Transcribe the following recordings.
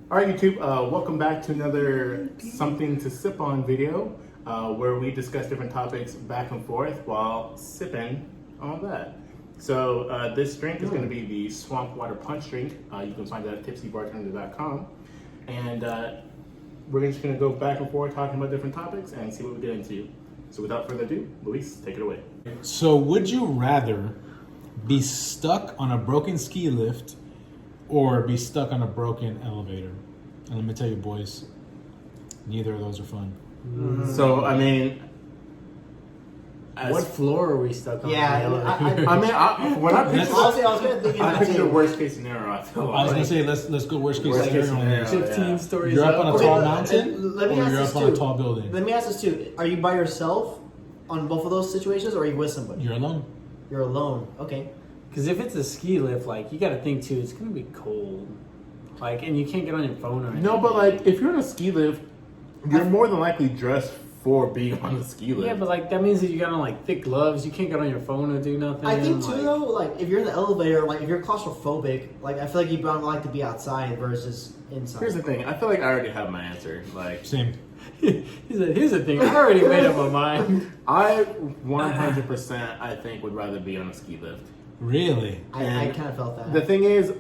All right, YouTube, welcome back to another Something to Sip On video where we discuss different topics back and forth while sipping on that. So this drink is going to be the Swamp Water Punch drink. You can find that at tipsybartender.com. And we're just going to go back and forth talking about different topics and see what we get into. So without further ado, Luis, take it away. So would you rather be stuck on a broken ski lift or be stuck on a broken elevator? And let me tell you, boys, neither of those are fun. So, I mean... What floor are we stuck on? Yeah, when I picture, honestly, I was gonna think I picture the too. worst case scenario, I feel I was like. gonna say let's go worst case Worst case scenario. scenario. 15 Yeah. stories You're up on a up. tall Okay, mountain, let me or ask you're this up on a too. tall building. Let me ask this too. Are you by yourself on both of those situations, or are you with somebody? You're alone. You're alone. Okay. Because if it's a ski lift, like, you gotta think too, it's gonna be cold. Like, and you can't get on your phone or anything. No, but like, if you're in a ski lift, you're more than likely dressed for being on the ski lift. Yeah, but like, that means that you got on like thick gloves, you can't get on your phone or do nothing. I think too like, though, like if you're in the elevator, like if you're claustrophobic, like I feel like you'd like to be outside versus inside. Here's the thing. I feel like I already have my answer. Like, Same. he said, here's the thing, I already made up my mind. I 100% I think would rather be on a ski lift. Really? I And kind of felt that. The thing is,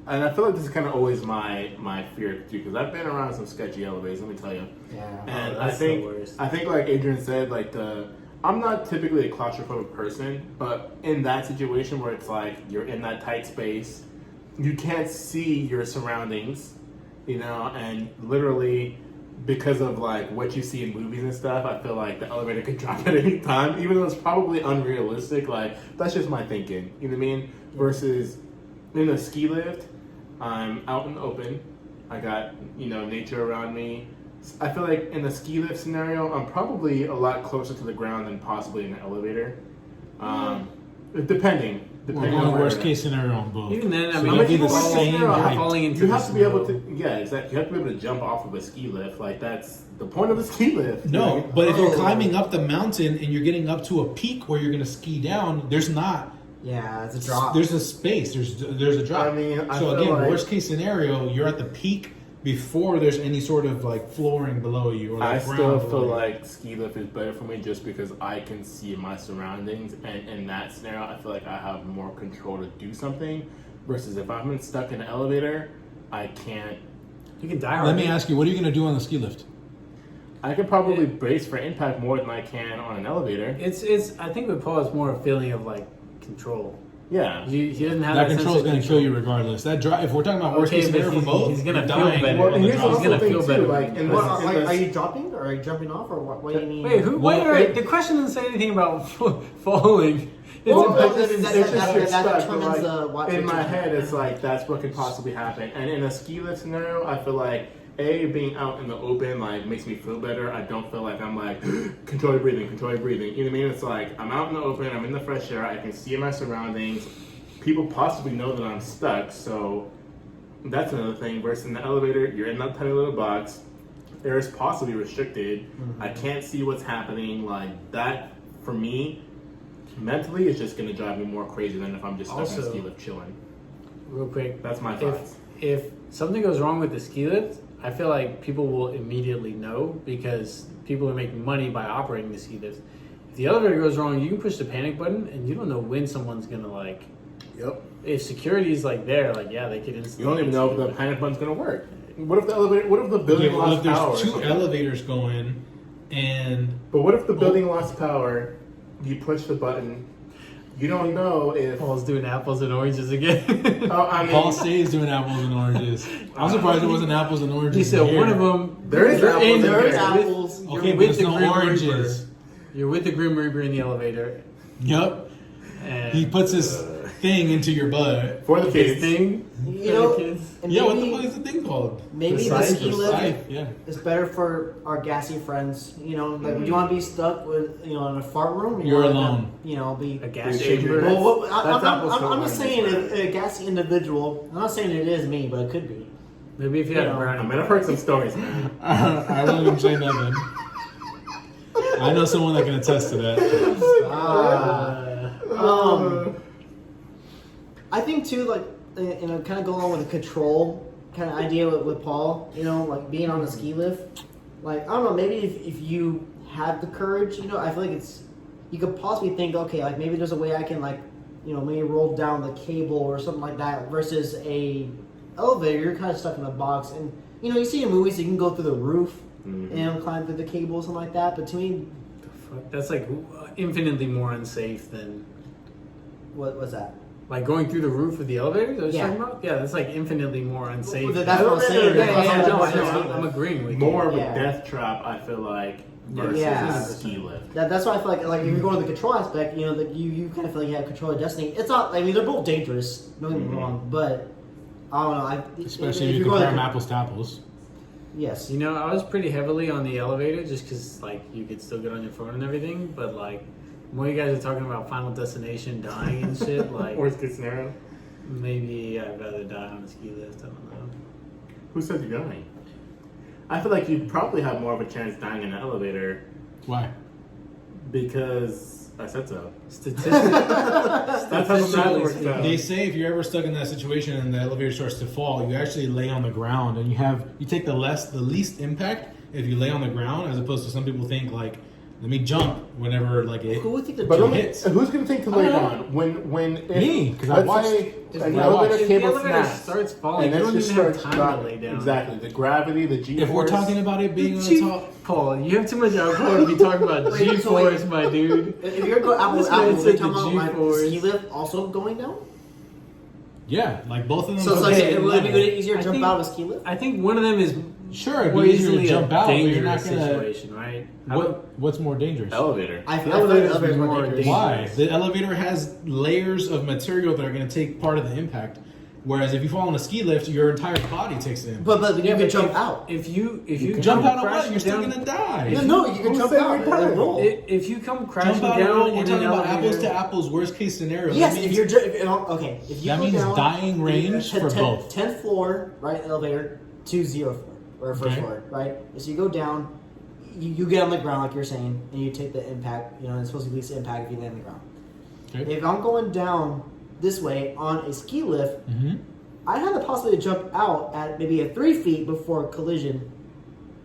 and I feel like this is kind of always my fear too, because I've been around some sketchy elevators. Let me tell you. Yeah. And Oh, I that's think the worst. I think like Adrian said, like I'm not typically a claustrophobic person, but in that situation where it's like you're in that tight space, you can't see your surroundings, you know, and literally because of like what you see in movies and stuff, I feel like the elevator could drop at any time, even though it's probably unrealistic. Like, that's just my thinking, you know what I mean? Versus in a ski lift, I'm out in the open. I got, you know, nature around me. I feel like in a ski lift scenario, I'm probably a lot closer to the ground than possibly in an elevator. Depending We're on going where worst it case is. scenario on both. Even then, I So mean, you'll be even the worst case same scenario, height. falling into You the have to be able snow. to, yeah, exactly. You have to be able to jump off of a ski lift. Like, that's the point of the ski lift. No, Like, but if you're Oh. climbing up the mountain and you're getting up to a peak where you're gonna ski down, there's not. Yeah, it's a drop. There's a space. There's a drop. I mean, I so feel again, like- worst case scenario, you're at the peak before there's any sort of like flooring below you or like I ground still below feel you. like ski lift is better for me just because I can see my surroundings, and in that scenario, I feel like I have more control to do something. Versus if I'm stuck in an elevator, I can't. you can die Let me already. ask you, what are you gonna do on the ski lift? I could probably brace for impact more than I can on an elevator. It's, I think with Paul, it's more a feeling of like control. Yeah. He doesn't have That that control is gonna kill you regardless. That drive. If we're talking about worst Okay, case but scenario for both, he's gonna you're feel dying better. Well, on and the here's drive. also gonna the thing feel too. better. Like, in What, this, in are this- you dropping or are you jumping off or what do you mean? Wait, who? Well, Wait, it- the question doesn't say anything about falling. It's Well, about- it's just you're that stuck, but, determines like, the in my head, it's like that's what could possibly happen. And in a ski lift scenario, I feel like being out in the open like makes me feel better. I don't feel like I'm like control your breathing. You know what I mean? It's like I'm out in the open, I'm in the fresh air, I can see my surroundings. People possibly know that I'm stuck, so that's another thing. Versus in the elevator, you're in that tiny little box. Air is possibly restricted. I can't see what's happening. Like that, for me, mentally, is just gonna drive me more crazy than if I'm just stuck in a Also- ski lift chilling. Real quick, That's my thoughts. if something goes wrong with the ski lift, I feel like people will immediately know because people are making money by operating the ski lift. If the elevator goes wrong, you can push the panic button, and you don't know when someone's gonna like. Yep. If security's like there, like yeah, they could instantly. You don't even know if the panic button's gonna work. What if the elevator? What if the building Yeah, well, lost if power? there's two elevators going, and But what if the building lost power? You push the button. You don't know if. Paul's doing apples and oranges again. Oh, I mean, Paul stays doing apples and oranges. I'm surprised it wasn't apples and oranges. He said here. one of them. There is you're apples in There is there. apples. You're Okay, but with it's the no Grim oranges. Reaper. You're with the Grim Reaper in the elevator, Yep. and He puts his thing into your butt. for the his kids. thing. You for know, the kids. and Yeah, what the maybe, fuck is the thing called? maybe the Scythe ski or lift Scythe, yeah. is better for our gassy friends. You know, like you want to be stuck with, you know, in a fart room. You're wanna, alone. You know, be. A gas Appreciate chamber. your- Well, That's apples to I'm just oranges, saying right? a gassy individual. I'm not saying it is me, but it could be. Maybe if you had You a know, brownie. I mean, I've heard some stories, man. I won't even say nothing. I know someone that can attest to that. I think too, like kind of go along with the control kind of idea with Paul. Like being on a ski lift. Like I don't know, maybe if you had the courage, I feel like you could possibly think, okay, like maybe there's a way I can like, maybe roll down the cable or something like that. Versus a elevator, you're kind of stuck in a box, and you see in movies you can go through the roof and climb through the cable or something like that. But to me, That's like infinitely more unsafe than what was that? like going through the roof of the elevator. That I was Yeah. talking about? Yeah, that's like infinitely more unsafe. Well, that's what I'm saying. Yeah, That's yeah, what no, I'm I know. saying. I'm agreeing with you. More of Yeah. a death trap, I feel like, versus Yeah. a ski lift. That's why I feel like if you're going to the control aspect, that you kind of feel like you have control of destiny. It's not. I mean, they're both dangerous. Don't get me wrong, but I don't know. Especially if you you're going compare them to- apples to apples. Yes. I was pretty heavily on the elevator just because, like, you could still get on your phone and everything. But, like, when you guys are talking about Final Destination dying and shit, like, Worst case scenario. maybe I'd rather die on a ski lift. I don't know. Who says you're dying? I feel like you'd probably have more of a chance dying in an elevator Why? because I said so. Statistically, That's how the math works out. They say if you're ever stuck in that situation and the elevator starts to fall, you actually lay on the ground and you take the least impact if you lay on the ground, as opposed to some people think like, let me jump whenever like it. Who would think the But jump? hits. who's gonna think to I lay don't know. down when Me, 'cause I let's watched- say just an I elevator watched. if the cable elevator snaps, starts falling, and you then don't it just even have starts time to dropping. lay down. Exactly, the gravity, the G If we're force. talking about it being on the top, Paul, you have too much alcohol to be talking about Wait, so G-force, wait. my dude. If you're going apples This to man apples, said you're talking the about my G-force. ski lift also going down. yeah, like both of them. So it's go like, the same would it be level. easier to I jump think- out of a ski lift? I think one of them is Sure, it'd more be easier to easily jump a out, but you're dangerous not gonna. situation, right? I don't- What's more dangerous? elevator. I The feel like elevator the is elevator's more more dangerous. Why? The elevator has layers of material that are going to take part of the impact. Whereas if you fall on a ski lift, your entire body takes the impact. But you can but jump if, out. If you Jump come out of what? crashing You're still down- going to die. No, you can Who jump said out we're and done? roll. If you come crashing Jump out and down roll. in We're an talking about elevator, apples to apples, worst case scenario. Yes, That if means- you're okay, if you That go means down, dying range for both. 10th floor, right, elevator to 0th floor or first Okay. floor, right? So you go down, you get on the ground like you're saying, and you take the impact. It's supposed to be least impact if you land on the ground. Okay. If I'm going down this way on a ski lift, Mhm. I have the possibility to jump out at maybe a 3 feet before collision,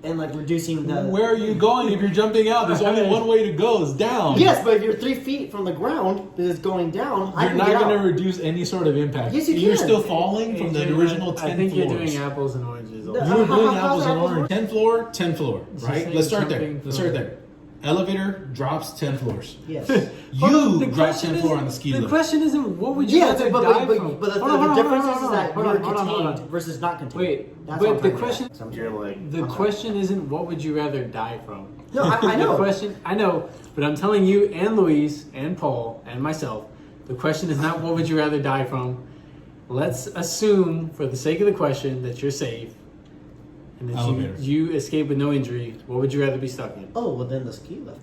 and like reducing the. Where are you going if you're jumping out? There's only one way to go. It's down. Yes, but if you're 3 feet from the ground, because it's going down, I You're can not get going out. to reduce any sort of impact. Yes, you You're can. still falling from the AJ, original 10 I think floors. you're doing apples and oranges. No, also. You were doing How's apples and apples oranges. 10th floor, 10th floor, It's right? just Let's start there. jumping Let's start from- there. Elevator drops 10 floors. Yes. Hold on, You the dropped question 10th floor isn't- on the ski The lift. question isn't what would you Yes, rather but die the, from? but the, Hold on, the hold on, difference hold on, is hold that on, hold you're on, hold on, hold contained on. versus not contained. Wait, That's but what I'm the trying to question- get at. You're like The question isn't what would you rather die from. No, I know. The question, I know, but I'm telling you and Luis and Paul and myself, the question is not what would you rather die from. Let's assume, for the sake of the question, that you're safe and that Elevator. you escape with no injury. What would you rather be stuck in? Oh, well then the ski lift.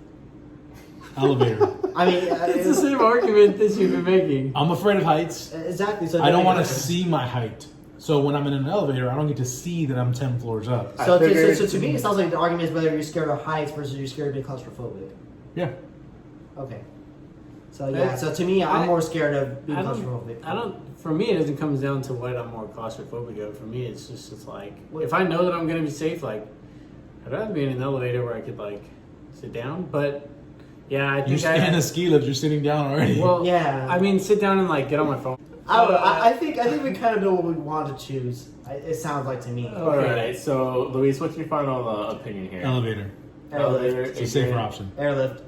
Elevator. I mean, It's the same argument that you've been making. I'm afraid of heights. exactly. So I don't want to to see my height. So when I'm in an elevator, I don't get to see that I'm 10 floors up. So, I figured- to me, it sounds like the argument is whether you're scared of heights versus you're scared of being claustrophobic. Yeah. Okay. So yeah. So to me, I'm more scared of being claustrophobic. I don't. For me, it doesn't come down to what I'm more claustrophobic of. For me, it's like Wait. if I know that I'm gonna be safe, like I'd rather be in an elevator where I could like sit down. But yeah, I You think in a ski lift, you're sitting down already. well, Yeah. I mean, sit down and like get on my phone. I don't know. I think we kind of know what we want to choose. It sounds like to me. all right. So, Luis, what's your final opinion here? Elevator. Elevator. It's a safer Adrian, option. Airlift.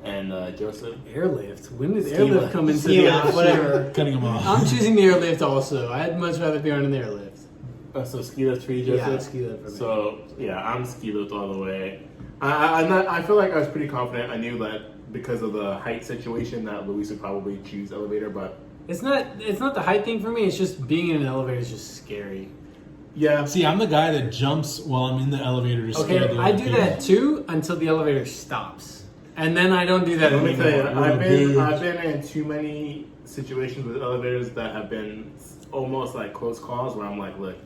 And Joseph. Airlift. When did Ski airlift lift. come into Ski the lift, option? whatever. Cutting them off. I'm choosing the airlift also. I'd much rather be on an airlift. So ski lift for you, Joseph. Yeah, ski lift for me. So yeah, I'm ski lift all the way. I'm not. I feel like I was pretty confident. I knew that because of the height situation that Luis would probably choose elevator, but It's not the height thing for me. It's just being in an elevator is just scary. yeah. See, I'm the guy that jumps while I'm in the elevator to scare Okay, the I other do people. that too until the elevator stops, and then I don't do that Let me tell you, anymore. I've been in too many situations with elevators that have been almost like close calls where I'm like, look,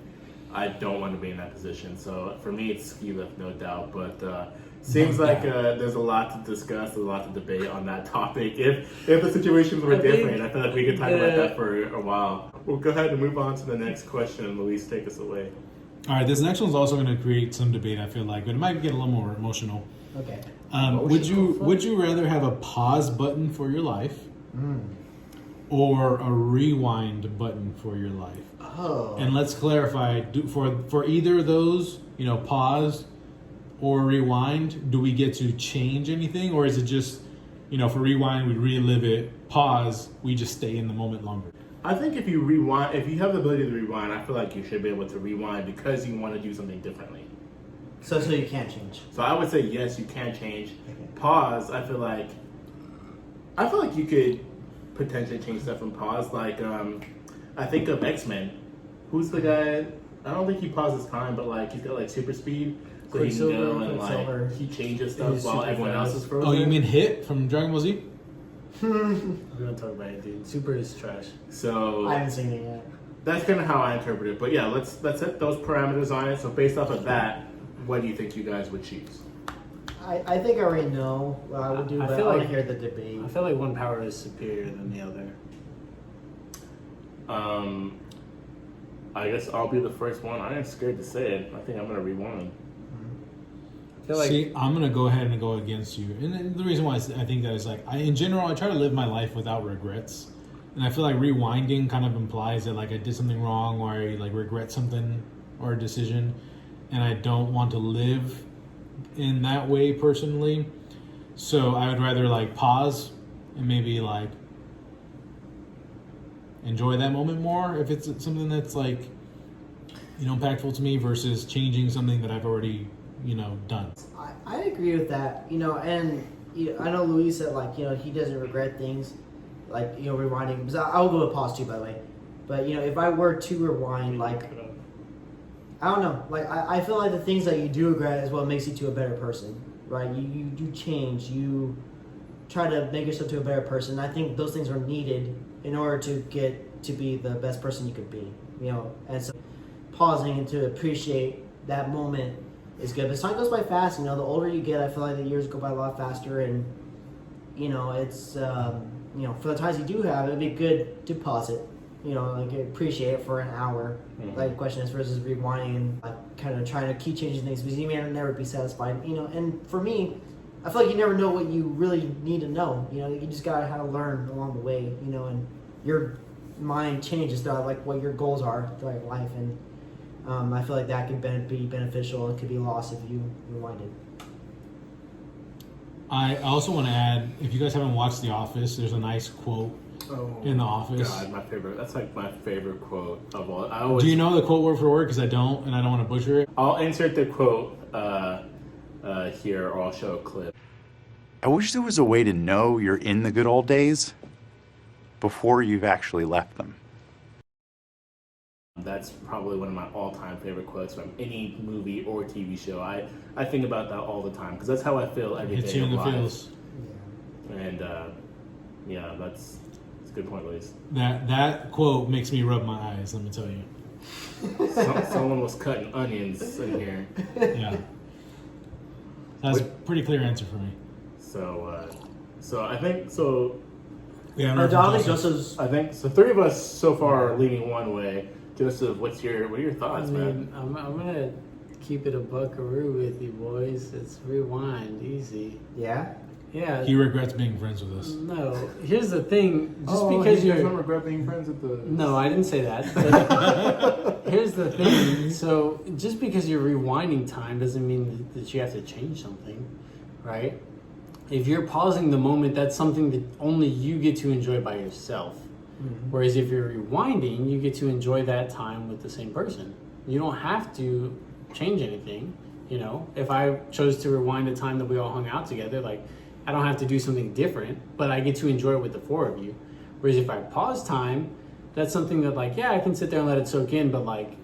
I don't want to be in that position. So for me, it's ski lift, no doubt. But Seems No like doubt. there's a lot to discuss, a lot to debate on that topic. If the situations were I think- different, I feel like we could talk about yeah. that for a while. We'll go ahead and move on to the next question. Luis, take us away. All right, this next one's also going to create some debate. I feel like, but it might get a little more emotional. Okay. Would you rather have a pause button for your life, or a rewind button for your life? Oh. And let's clarify: for either of those, pause or rewind, do we get to change anything, or is it just, for rewind we relive it, pause we just stay in the moment longer? I think if you rewind, if you have the ability to rewind, I feel like you should be able to rewind because you want to do something differently. So you can't change. So I would say yes, you can change. Okay. Pause. I feel like you could potentially change stuff from pause. Like I think of X-Men. Who's the guy? I don't think he pauses time, but like he's got like super speed, so he can go and Quicksilver. like he changes stuff He's while super everyone fast. else is frozen. Oh, you mean Hit from Dragon Ball Z? I'm gonna talk about it, dude. Super is trash. So I haven't seen it yet. that's kind of how I interpret it. But yeah, let's set those parameters on it. So based off of that, what do you think you guys would choose? I think I already know what I would do, I but I feel want to like- hear the debate. I feel like one power is superior than the other. I guess I'll be the first one. I am scared to say it. I think I'm gonna rewind. I feel like See, I'm gonna go ahead and go against you, and then the reason why I think that is like, in general, I try to live my life without regrets, and I feel like rewinding kind of implies that like I did something wrong, or I like regret something or a decision, and I don't want to live in that way personally. So I would rather like pause and maybe like enjoy that moment more if it's something that's like impactful to me versus changing something that I've already done. I agree with that, and I know Luis said like, he doesn't regret things, like, rewinding. Because I'll go with pause too, by the way. But, if I were to rewind, like, I don't know, like, I feel like the things that you do regret is what makes you to a better person, right? You do change, you try to make yourself to a better person. I think those things are needed in order to get to be the best person you could be, and so pausing and to appreciate that moment is good. But time goes by fast, the older you get, I feel like the years go by a lot faster, and it's for the times you do have, it'd be good to pause it, like appreciate it for an hour. Like the question is versus rewinding and like kind of trying to keep changing things because you may never be satisfied, and for me, I feel like you never know what you really need to know, you just gotta how to learn along the way, and your mind changes throughout like what your goals are throughout your life, and I feel like that could be beneficial and could be lost if you rewind it. I also want to add, if you guys haven't watched The Office, there's a nice quote in The Office. God, my favorite. That's like my favorite quote of all. Do you know the quote word for word? Because I don't, and I don't want to butcher it. I'll insert the quote here, or I'll show a clip. I wish there was a way to know you're in the good old days before you've actually left them. That's probably one of my all-time favorite quotes from any movie or TV show. I think about that all the time because that's how I feel every Hits day you of in the life. feels. And yeah, that's a good point, Luis. That quote makes me rub my eyes. Let me tell you. Someone was cutting onions in here. Yeah, that's a pretty clear answer for me. So I think so. Yeah, Jonathan Joseph's. I think so. Three of us so far are leaning one way. Joseph, what are your I thoughts, mean, man? I'm gonna keep it a buckaroo with you boys. It's rewind, easy. Yeah. Yeah. He regrets being friends with us. No. Here's the thing. Just Oh, because you guys you're don't regret being friends with the. No, I didn't say that. But here's the thing. So just because you're rewinding time doesn't mean that you have to change something, right? If you're pausing the moment, that's something that only you get to enjoy by yourself. Whereas if you're rewinding, you get to enjoy that time with the same person. You don't have to change anything. If I chose to rewind the time that we all hung out together, like I don't have to do something different, but I get to enjoy it with the four of you. Whereas if I pause time, that's something that like, yeah, I can sit there and let it soak in, but like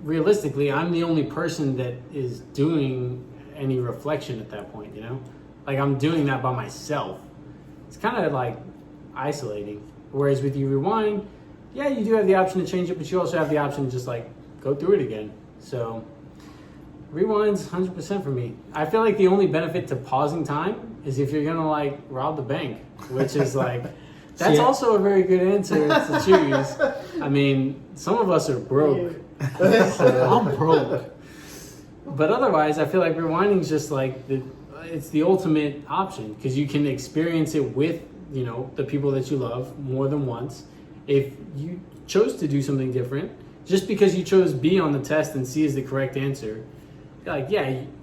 realistically, I'm the only person that is doing any reflection at that point, Like I'm doing that by myself. It's kind of like isolating. Whereas with you rewind, yeah, you do have the option to change it, but you also have the option to just like go through it again. So Rewind's 100% for me. I feel like the only benefit to pausing time is if you're gonna like rob the bank, which is like that's See, also a very good answer to choose. I mean, some of us are broke, I'm broke. but otherwise, I feel like rewinding is just like it's the ultimate option because you can experience it with the people that you love more than once. If you chose to do something different, just because you chose B on the test and C is the correct answer, like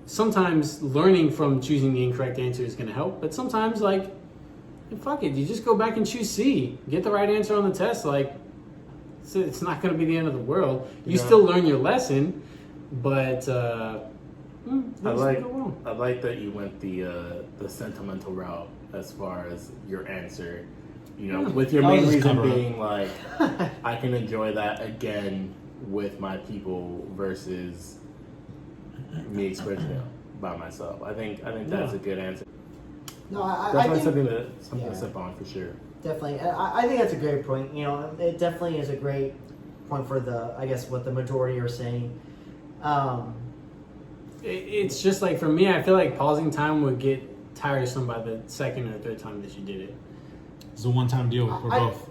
sometimes learning from choosing the incorrect answer is going to help, but sometimes like fuck it, you just go back and choose C, get the right answer on the test. Like it's not going to be the end of the world. You still learn your lesson, but I like that you went the sentimental route as far as your answer. With your I'll main just reason cover up. being like I can enjoy that again with my people versus me experiencing it by myself. I think that's a good answer. No, I Definitely think something to sip on for sure. definitely. And I think that's a great point. It definitely is a great point for what the majority are saying. it's just like for me, I feel like pausing time would get tiresome by the second or third time that you did it. It's a one-time deal for both.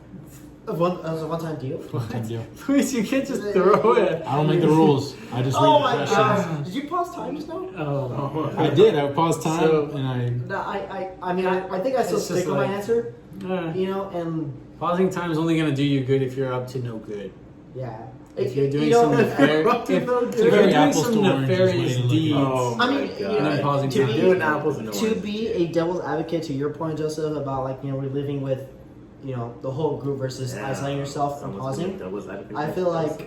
It was a one-time deal. One-time deal. Please, you can't just throw it. I don't make the rules. I just read Oh the my questions. god! Did you pause time just now? Oh, I did. I paused time So- and I. No, I think I still It's just stick with my like- answer. uh, And pausing time is only gonna do you good if you're up to no good. yeah. If you're doing You know, some nefarious, Up to no good. if you're doing Apples some to oranges nefarious way to look at it. deeds, Oh I mean, my you God. and then pausing to time. be- Doing apples and To oranges. be a devil's advocate to your point, Joseph, about we're living with, the whole group versus isolating yourself and pausing. I feel like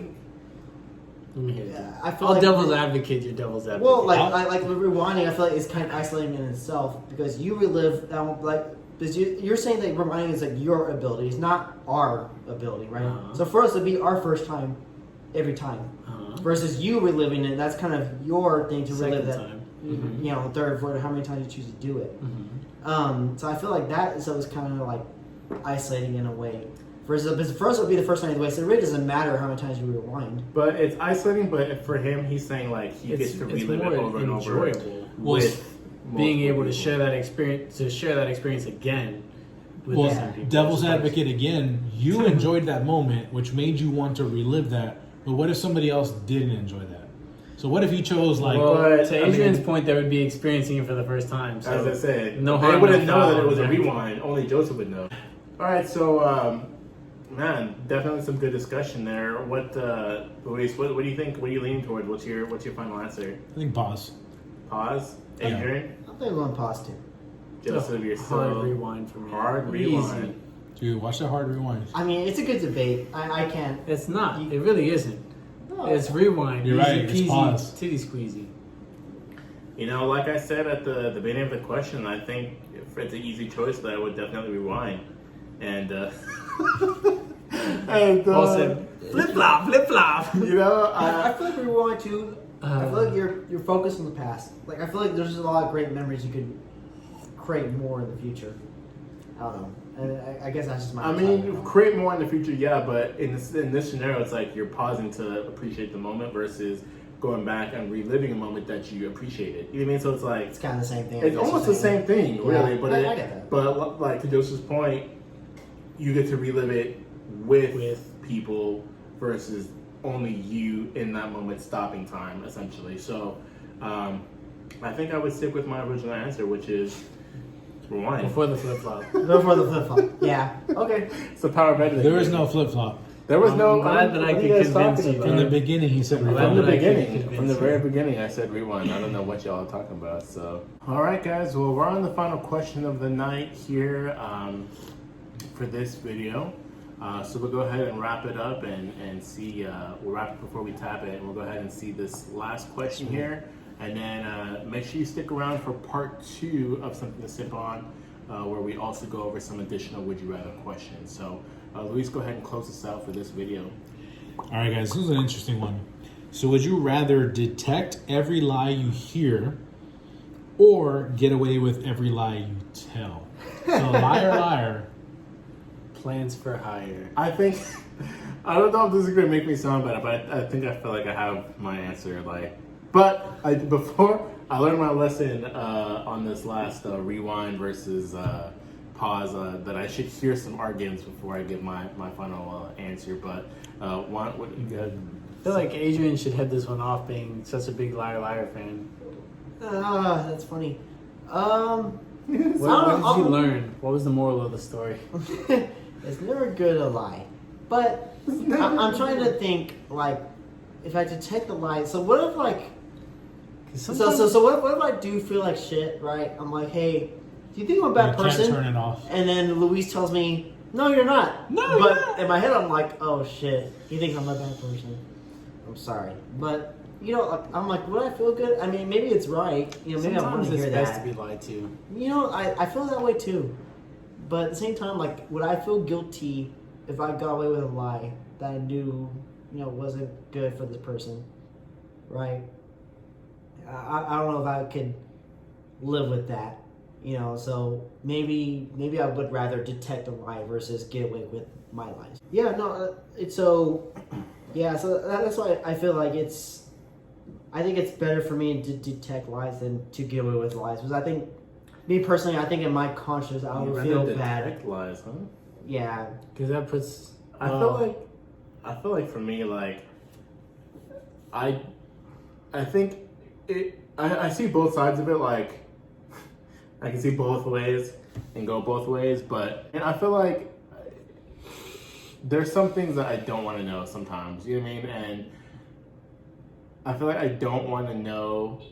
Let me hear it. I feel I'll like devil's advocate. You're devil's advocate. Well, like rewinding, I feel like it's kind of isolating in itself because you relive because you're saying that rewinding is like your ability, it's not our ability, right? Uh-huh. So for us, it'd be our first time every time, versus you reliving it. That's kind of your thing to relive Second that. time. Mm-hmm. Third, fourth, how many times you choose to do it. So I feel like that is always kind of like isolating in a way. Versus for us, it would be the first time anyway. So it really doesn't matter how many times you rewind. But it's isolating. But for him, he's saying like he gets to relive it over and over enjoyable with being multiple able to people. share that experience again with Well, the same people. devil's advocate again. You enjoyed that moment, which made you want to relive that. But what if somebody else didn't enjoy that? So what if you chose like? Well, But, to I Adrian's mean- point, they would be experiencing it for the first time. So As I said, no they harm, wouldn't no know foul. that it was a rewind. Only Joseph would know. All right, so man, definitely some good discussion there. What, Luis? What do you think? What are you leaning towards? What's your final answer? I think pause. Pause. Yeah. Adrian, I think I'm going pause too. Joseph, you're hard still rewind for me. hard Easy. rewind. Dude, watch that hard rewind. I mean, it's a good debate. I can't. It's not. It really isn't. No. It's rewind. You're Easy right, it's peasy, pause. titty squeezy. Like I said at the beginning of the question, I think if it's an easy choice, that I would definitely rewind. And Paul said, flip flop, flip flop. I feel like rewind too. I feel Uh. like you're focused on the past. Like I feel like there's just a lot of great memories you could create more in the future. I don't know. And I guess that's just my. I mean, create more in the future, yeah, but in this scenario, it's like you're pausing to appreciate the moment versus going back and reliving a moment that you appreciated. You know what I mean? So it's like it's kind of the same thing. I it's guess almost you're the saying. same thing, really. Yeah, But I get that. but like to Joseph's point, you get to relive it with With. people versus only you in that moment, stopping time essentially. So I think I would stick with my original answer, which is rewind. Before the flip flop. Go for the flip flop. Yeah. Okay. It's the power of editing. There is no flip flop. There was no. I'm glad that I what are could you guys convince talking you. about? From the beginning, he said Well, From the that I could beginning, convince from the you. very beginning, I said rewind. I don't know what y'all are talking about. So, all right, guys. Well, we're on the final question of the night here for this video. So we'll go ahead and wrap it up and see. We'll wrap it before we tap it, and we'll go ahead and see this last question here, and then make sure you stick around for part 2 of Something to Sip On, where we also go over some additional Would You Rather questions. So, Luis, go ahead and close us out for this video. All right, guys, this is an interesting one. So, would you rather detect every lie you hear or get away with every lie you tell? So, liar, liar. Plans for hire. I think I don't know if this is gonna make me sound better, but I think I feel like I have my answer like But before I learned my lesson on this last rewind versus pause, that I should hear some arguments before I give my final answer. But what you got? I feel like Adrian should head this one off, being such a big Liar fan. That's funny. What did you learn? What was the moral of the story? It's never good to lie. But I'm trying to think, like, if I detect the lie. So what if, like, so what if I do feel like shit, right? I'm like, hey, do you think I'm a bad You person? can't turn it off. And then Luis tells me, no, you're not. No, but you're not. in my head, I'm like, oh shit, he thinks I'm a bad person. I'm sorry, but you know, I'm like, would I feel good? I mean, maybe it's right. You know, maybe I want Sometimes to it's hear best that. to be lied to. You know, I feel that way too. But at the same time, like, would I feel guilty if I got away with a lie that I knew, you know, wasn't good for this person, right? I don't know if I could live with that, you know. So maybe I would rather detect a lie versus get away with my lies. Yeah, no, it's so. Yeah, so that's why I feel like I think it's better for me to detect lies than to get away with lies. Because I think, me personally, I think in my conscience I would feel bad. Detect lies, huh? Yeah. Because that puts. I feel like for me, like, I think I see both sides of it. Like, I can see both ways and go both ways, and I feel like there's some things that I don't want to know sometimes. You know what I mean? And I feel like I don't want to know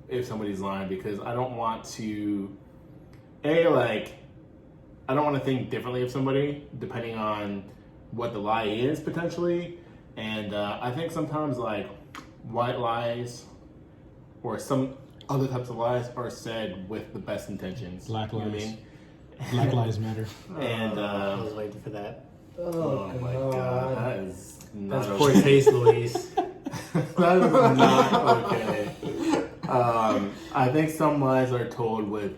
if somebody's lying because I don't want to. I don't want to think differently of somebody depending on what the lie is potentially, and I think sometimes like white lies or some other types of lies are said with the best intentions. Black You know what I lies. mean? Black Lives Matter. And I was waiting for that. oh my god, that is not That's okay. poor taste, Luis. That is not okay. I think some lies are told with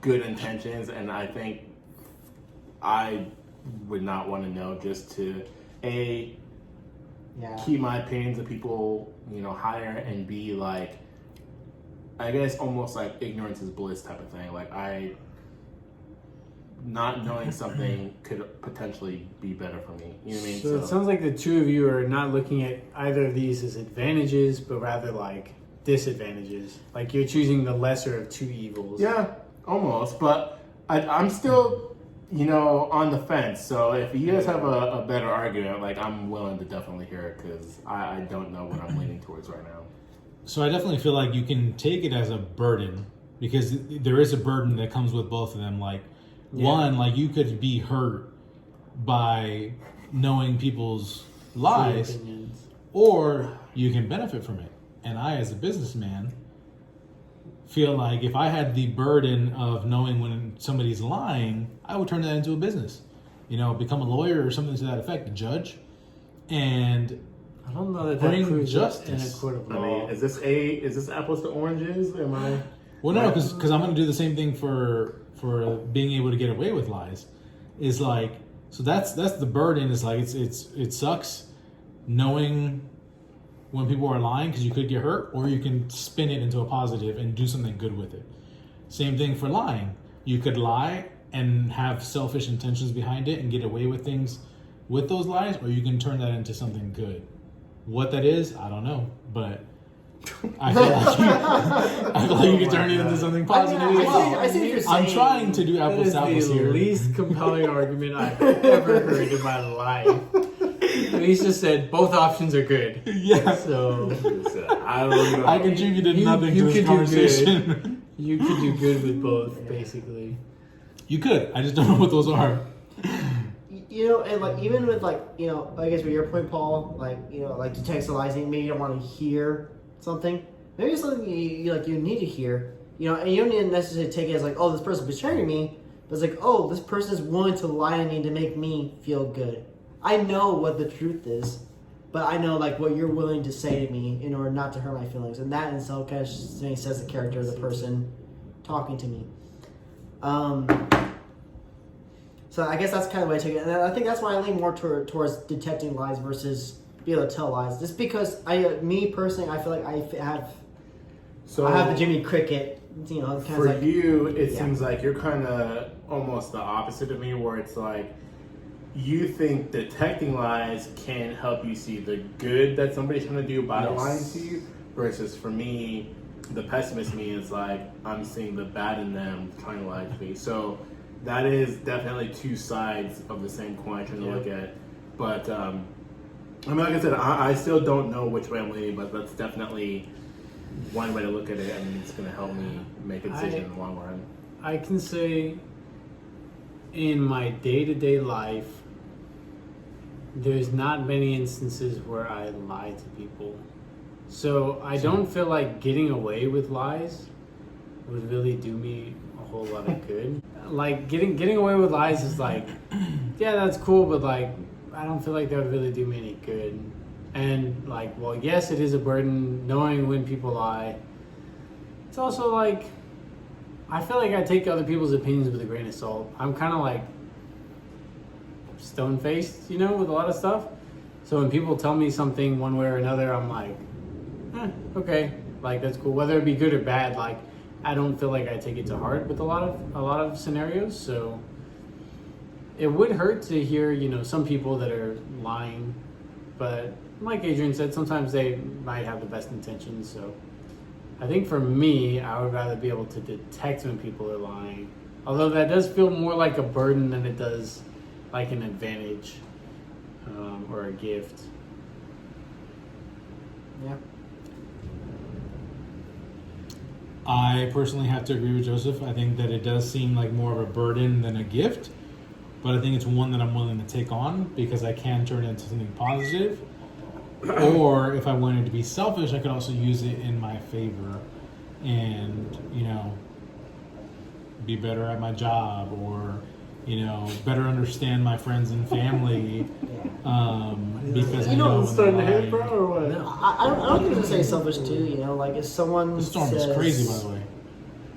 good intentions, and I think I would not want to know just to Yeah. keep my opinions of people, you know, higher, and be like, I guess almost like ignorance is bliss type of thing. Like not knowing something could potentially be better for me. You know what I mean? So it sounds like the two of you are not looking at either of these as advantages, but rather like disadvantages. Like you're choosing the lesser of two evils. Yeah, almost. But I'm still, you know, on the fence. So if you guys have a better argument, like I'm willing to definitely hear it because I don't know what I'm leaning towards right now. So I definitely feel like you can take it as a burden because there is a burden that comes with both of them. Like one, like you could be hurt by knowing people's lies, Opinions. or you can benefit from it. And I, as a businessman, feel like if I had the burden of knowing when somebody's lying, I would turn that into a business. You know, become a lawyer or something to that effect, a judge, and I don't know that bring proves justice. in a court of I law. mean, is this apples to oranges? Am I? well, no, because I'm going to do the same thing for being able to get away with lies. Is like, so that's the burden. Is like it sucks knowing when people are lying because you could get hurt, or you can spin it into a positive and do something good with it. Same thing for lying. You could lie and have selfish intentions behind it and get away with things with those lies, or you can turn that into something good. What that is, I don't know, but I feel like you can turn it into something positive as well. I see what you're saying. I'm trying to do That apples is to apples the here. least compelling argument I've ever heard in my life. Luis just said both options are good. Yeah. So I don't know. I contributed nothing you to this could do conversation. you could do good with both, basically. You could. I just don't know what those are. You know, and like even with like, you know, I guess with your point, Paul, like, you know, like detextualizing, maybe you don't want to hear something. Maybe it's something you need to hear. You know, and you don't need to necessarily take it as like, oh, this person's betraying me, but it's like, oh, this person is willing to lie to me to make me feel good. I know what the truth is, but I know like what you're willing to say to me in order not to hurt my feelings, and that in itself kind of says the character of the person talking to me. So I guess that's kind of the way I take it, and I think that's why I lean more towards detecting lies versus be able to tell lies. Just because me personally, I feel like I have So the Jimmy Cricket, you know, kind for of like you, it yeah. seems like you're kind of almost the opposite of me, where it's like you think detecting lies can help you see the good that somebody's trying to do by Yes. lying to you, versus for me, the pessimist me is like I'm seeing the bad in them trying to lie to me. So that is definitely two sides of the same coin trying to look at. But I mean, like I said, I still don't know which way I'm leaning, but that's definitely one way to look at it, and it's going to help me make a decision in the long run. I can say in my day-to-day life, there's not many instances where I lie to people. So I don't feel like getting away with lies would really do me a whole lot of good. Like getting away with lies is like, yeah, that's cool, but like I don't feel like that would really do me any good. And like, well, yes, it is a burden knowing when people lie. It's also like, I feel like I take other people's opinions with a grain of salt. I'm kind of like stone-faced, you know, with a lot of stuff. So when people tell me something one way or another, I'm like, okay, like that's cool. Whether it be good or bad, like I don't feel like I take it to heart with a lot of scenarios. So it would hurt to hear, you know, some people that are lying, but like Adrian said, sometimes they might have the best intentions. So I think for me, I would rather be able to detect when people are lying. Although that does feel more like a burden than it does like an advantage or a gift. yeah. I personally have to agree with Joseph. I think that it does seem like more of a burden than a gift, but I think it's one that I'm willing to take on because I can turn it into something positive. Or if I wanted to be selfish, I could also use it in my favor and, you know, be better at my job or, you know, better understand my friends and family because I know when they're lying. or what? No, I don't think it's say selfish too. You know, like if someone The storm says, is crazy, by the way.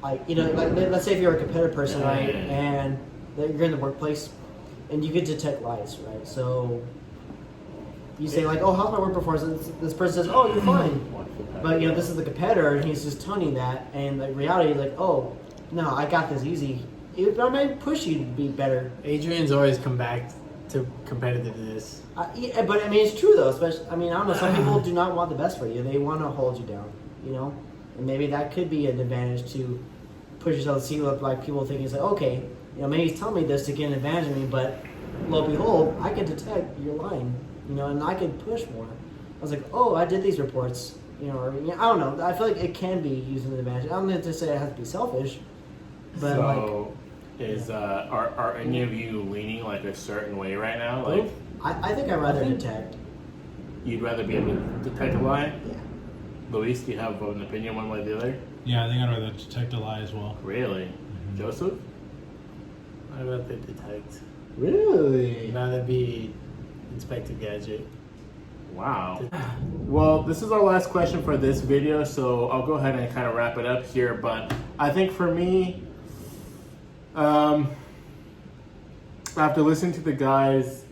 like you know, like let's say if you're a competitive person, Yeah. right, and you're in the workplace, and you could detect lies, right? So you say like, "Oh, how's my work performance?" This person says, "Oh, you're fine," but you know, this is the competitor, and he's just telling you that, and the reality is like, "Oh, no, I got this easy." I might push you to be better. Adrian's always come back to competitiveness. Yeah, but I mean, it's true though. Especially, I mean, I don't know. Some people do not want the best for you. They want to hold you down. You know, and maybe that could be an advantage to push yourself to see look like people think it's like, okay, you know, maybe he's telling me this to get an advantage of me, but lo and behold, I can detect you're lying. You know, and I can push more. I was like, oh, I did these reports. You know, or I don't know. I feel like it can be used as an advantage. I don't mean to say it has to be selfish, but So, are any of you leaning like a certain way right now? Like, I think I'd rather detect. you'd rather be able to detect a lie? Yeah. Luis, do you have an opinion one way or the other? Yeah, I think I'd rather detect a lie as well. Really? Joseph? I'd rather detect. Really? I'd rather be Inspector Gadget. Wow. Well, this is our last question for this video, so I'll go ahead and kind of wrap it up here. But I think for me, after listening to the guys'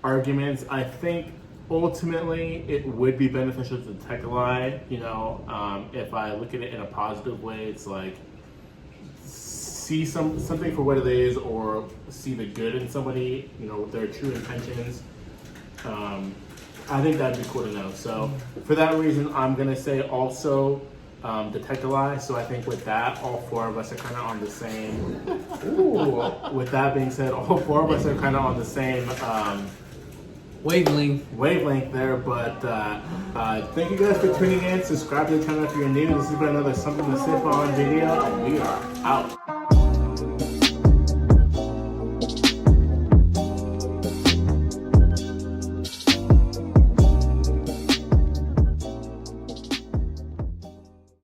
arguments, I think ultimately it would be beneficial to detect a lie. You know, if I look at it in a positive way, it's like see something for what it is, or see the good in somebody. You know, their true intentions. I think that'd be cool to know. So for that reason, I'm gonna say also detect a lie. So I think with that, all four of us are kind of on the same. Ooh. With that being said, all four of us are kind of on the same Wavelength. there. But thank you guys for tuning in. Subscribe to the channel if you're new. This has been another Something to Sip On video, and we are out.